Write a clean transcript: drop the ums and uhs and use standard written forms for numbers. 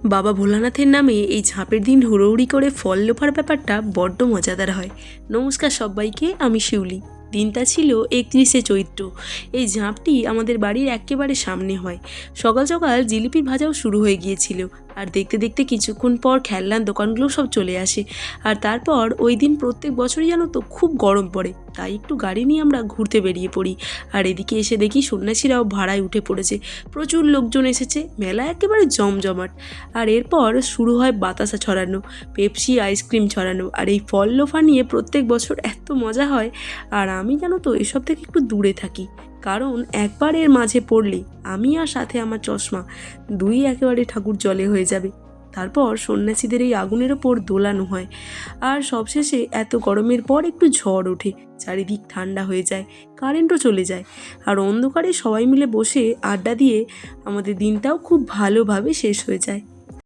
বাবা ভোলানাথের নামে এই ঝাঁপের দিন হুড়োহুড়ি করে ফল লোফার ব্যাপারটা বড্ড মজাদার হয়। নমস্কার সবাইকে, আমি শিউলি। দিনটা ছিল 31শে চৈত্র। এই ঝাঁপটি আমাদের বাড়ির একেবারে সামনে হয়। সকাল সকাল জিলিপির ভাজাও শুরু হয়ে গিয়েছিল, আর দেখতে দেখতে কিছুক্ষণ পর খেলনার দোকানগুলো সব চলে আসে। আর তারপর ওই দিন প্রত্যেক বছরই জানো তো খুব গরম পড়ে, তাই একটু গাড়ি নিয়ে আমরা ঘুরতে বেরিয়ে পড়ি। আর এদিকে এসে দেখি সন্ন্যাসীরাও ভাড়ায় উঠে পড়েছে, প্রচুর লোকজন এসেছে, মেলা একেবারে জমজমাট। আর এরপর শুরু হয় বাতাসা ছড়ানো, পেপসি আইসক্রিম ছড়ানো, আর এই ফল লোফা নিয়ে প্রত্যেক বছর এত মজা হয়। আর আমি জানো তো এসব থেকে একটু দূরে থাকি, কারণ একবার এর মাঝে পড়লে আমি আর সাথে আমার চশমা দুই একেবারে ঠাকুর জলে হয়ে যাবে। তারপর সন্ন্যাসীদের এই আগুনের ওপর দোলানো হয়। আর সবশেষে এত গরমের পর একটু ঝড় ওঠে, চারিদিক ঠান্ডা হয়ে যায়, কারেন্টও চলে যায়। আর অন্ধকারে সবাই মিলে বসে আড্ডা দিয়ে আমাদের দিনটাও খুব ভালোভাবে শেষ হয়ে যায়।